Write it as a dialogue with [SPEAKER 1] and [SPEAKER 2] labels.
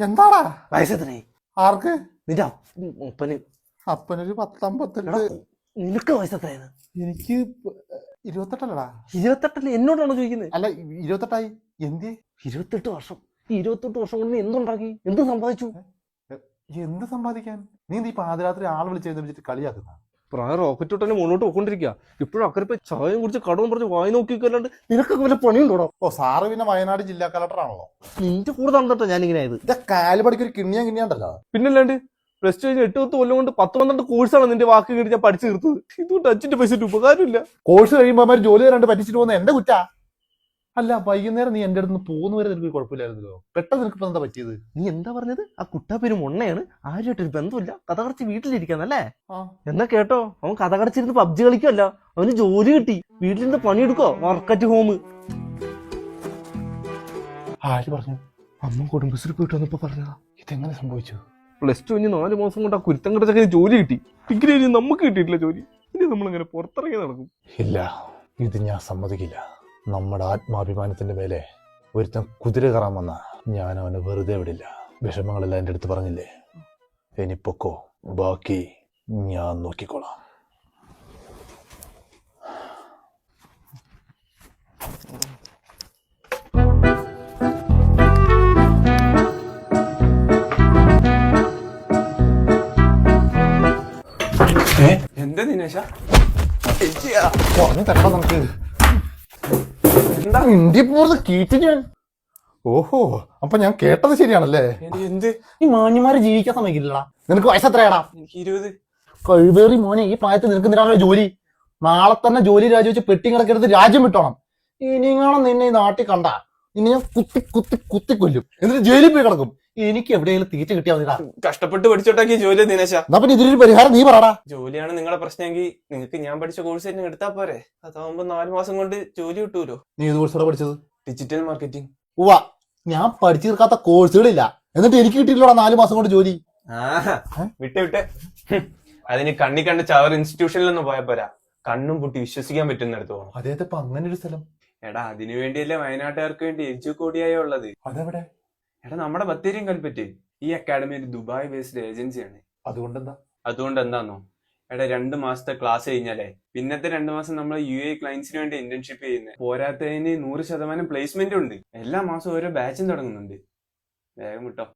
[SPEAKER 1] എന്താടാ
[SPEAKER 2] വയസ്സെത്രേ?
[SPEAKER 1] ആർക്ക്?
[SPEAKER 2] നിന്റെ അപ്പന്.
[SPEAKER 1] അപ്പനൊരു 10-58.
[SPEAKER 2] നിനക്ക് വയസ്സെത്രയാണ്?
[SPEAKER 1] എനിക്ക് 28അല്ലടാ.
[SPEAKER 2] 28 എന്നോടാണോ ചോദിക്കുന്നത്?
[SPEAKER 1] അല്ല 28ആയി. എന്ത്
[SPEAKER 2] 28 വർഷം? ഈ 28 വർഷം കൊണ്ട് നീ എന്തുണ്ടാക്കി, എന്ത് സമ്പാദിച്ചു?
[SPEAKER 1] എന്ത് സമ്പാദിക്കാൻ? നീ ഈ പാതിരാത്രി ആൾ വിളിച്ചെഴുന്നേറ്റ് കളിയാക്കുന്ന
[SPEAKER 2] പ്രായം റോക്കറ്റ് വിട്ടന്നെ മുന്നോട്ട് പോയിക്കൊണ്ടിരിക്കുക. ഇപ്പോഴും അക്കറിപ്പോ ചായം കുടിച്ച് കടവും പറഞ്ഞ് വായി നോക്കിക്കല്ലാണ്ട് നിനക്കൊക്കെ വല്ല പണിയുണ്ടോടോ?
[SPEAKER 1] ഓ സാറ് പിന്നെ വയനാട് ജില്ലാ കളക്ടറാണല്ലോ.
[SPEAKER 2] നിന്റെ കൂടെ തന്നിട്ടോ ഞാനിങ്ങനെ ആയത്.
[SPEAKER 1] ഇതാ കാലുപടിക്ക് ഒരു കിണ്ണിയാണ്ടല്ലോ.
[SPEAKER 2] പിന്നല്ലാണ്ട് +2 കഴിഞ്ഞ് 8-10 കൊല്ലം കൊണ്ട് 10-12 കോഴ്സാണ് നിന്റെ വാക്ക് കേട്ട് ഞാൻ പഠിച്ചു തീർത്തത്. ഇതുകൊണ്ട് 5 പൈസ ഉപകാരമില്ല.
[SPEAKER 1] കോഴ്സ് കഴിയുമ്പോൾ അവന്മാർ ജോലി തരാണ്ട് പറ്റിച്ചിട്ട് പോകുന്ന എന്റെ കുറ്റാ. അല്ല വൈകുന്നേരം നീ എന്റെ അടുത്ത് പോകുന്നവരെ നിനക്ക് കുഴപ്പമില്ലായിരുന്നല്ലോ. പെട്ടെന്ന് നിനക്ക് ഇപ്പൊ എന്താ പറ്റിയത്?
[SPEAKER 2] നീ എന്താ പറഞ്ഞത്? ആ കുട്ടാപ്പേര് മൊണ്ണയാണ്, ആരുമായിട്ടൊരു ബന്ധമില്ല, കഥ കടച്ച് വീട്ടിലിരിക്കാന്നല്ലേ? എന്നാ കേട്ടോ, അവൻ കഥ കടച്ചിരുന്ന് പബ്ജി കളിക്കല്ല, അവന് ജോലി കിട്ടി. വീട്ടിലിരുന്ന് പണിയെടുക്കോ, വർക്ക് അറ്റ് ഹോം.
[SPEAKER 1] ആര് പറഞ്ഞു?
[SPEAKER 2] അമ്മ കുടുംബശ്രീ പോയിട്ട് വന്നപ്പോ പറഞ്ഞതാ.
[SPEAKER 1] ഇതെങ്ങനെ സംഭവിച്ചു?
[SPEAKER 2] +2 കഴിഞ്ഞ് 4 മാസം കൊണ്ട് ആ കുരുത്തം കിടച്ചൊക്കെ ജോലി കിട്ടി. ഡിഗ്രി കഴിഞ്ഞ് നമുക്ക് കിട്ടിയിട്ടില്ല ജോലി. ഇനി നമ്മളങ്ങനെ പുറത്തിറങ്ങി നടക്കും?
[SPEAKER 1] ഇല്ല, ഇത് ഞാൻ സമ്മതിക്കില്ല. നമ്മുടെ ആത്മാഭിമാനത്തിന്റെ മേലെ ഒരുത്തൻ കുതിര കയറാൻ വന്ന ഞാൻ അവനെ വെറുതെ വിടില്ല. വിഷമങ്ങളെല്ലാം എൻ്റെ അടുത്ത് പറഞ്ഞില്ലേ, ഇനി പൊക്കോ, ബാക്കി ഞാൻ നോക്കിക്കോളാം.
[SPEAKER 3] എന്താ ദിനേശ
[SPEAKER 1] നമുക്ക് ഞാൻ. ഓഹോ, അപ്പൊ ഞാൻ കേട്ടത് ശരിയാണല്ലേ?
[SPEAKER 3] എന്ത്?
[SPEAKER 1] ഈ മാന്യമാര് ജീവിക്കാൻ സമ്മതിക്കില്ലടാ. നിനക്ക് വയസ്സെത്രയാടാ?
[SPEAKER 3] എനിക്ക് 20.
[SPEAKER 1] കഴിവേറി മോനെ, ഈ പ്രായത്തിൽ നിനക്ക് എന്തിനാണല്ലോ ജോലി? നാളെ തന്നെ ജോലി രാജിവെച്ച് പെട്ടി കിടക്കെടുത്ത് രാജ്യം വിട്ടോണം. ഇനിങ്ങാണം നിന്നെ ഈ നാട്ടിൽ കണ്ട ഇനി ഞാൻ കുത്തി കുത്തി കുത്തി കൊല്ലും, എന്നിട്ട് ജയിലിൽ പോയി കിടക്കും. എനിക്ക് എവിടെയെങ്കിലും തീറ്റ കിട്ടിയാൽ മതിടാ.
[SPEAKER 3] കഷ്ടപ്പെട്ട് പഠിച്ചോട്ടാക്കിയ ജോലി ദിനേശ.
[SPEAKER 1] എന്നാ പിന്നെ ഇതിനൊരു പരിഹാരം നീ പറടാ.
[SPEAKER 3] ജോലിയാണ് നിങ്ങളെ പ്രശ്നമെങ്കിൽ നിങ്ങൾക്ക് ഞാൻ പഠിച്ച കോഴ്സ് തന്നെ എടുത്താ പോരെ? അതാവുമ്പോ 4 മാസം കൊണ്ട് ജോലി കിട്ടൂലോ.
[SPEAKER 1] നീ ഏത് കോഴ്സാണ് പഠിച്ചത്?
[SPEAKER 3] Digital marketing.
[SPEAKER 1] ഉവ്വ, ഞാൻ പഠിച്ചു തീർക്കാത്ത കോഴ്സുകളില്ല, എന്നിട്ട് എനിക്ക് കിട്ടിയിട്ടില്ലോടാ 4 മാസം കൊണ്ട് ജോലി.
[SPEAKER 3] വിട്ടെ അതിന് കണ്ണി കണ്ട് ചവർ ഇൻസ്റ്റിറ്റ്യൂഷനിലൊന്നും പോയാ പോരാ, കണ്ണും പൊട്ടി വിശ്വസിക്കാൻ പറ്റുന്നിടത്ത് പോകണം.
[SPEAKER 1] അതേത്തെ അങ്ങനെ ഒരു സ്ഥലം?
[SPEAKER 3] എടാ അതിനു വേണ്ടിയല്ലേ വയനാട്ടുകാർക്ക് വേണ്ടി എഡ്യൂക്കോഡിയായ ഉള്ളത്.
[SPEAKER 1] അതെവിടെ?
[SPEAKER 3] എടാ നമ്മുടെ ബത്തേരിയും കൽപ്പറ്റ്. ഈ അക്കാഡമി ഒരു ദുബായ് ബേസ്ഡ് ഏജൻസിയാണ്. അതുകൊണ്ട് എന്താന്നോ, എടാ 2 മാസത്തെ ക്ലാസ് കഴിഞ്ഞാലേ പിന്നത്തെ 2 മാസം നമ്മൾ UAE ക്ലയൻസിന് വേണ്ടി ഇന്റേൺഷിപ്പ് ചെയ്യുന്നത്. പോരാത്തതിന് 100% പ്ലേസ്മെന്റ് ഉണ്ട്. എല്ലാ മാസവും ഓരോ ബാച്ചും തുടങ്ങുന്നുണ്ട്. വേഗം വിട്ടോ.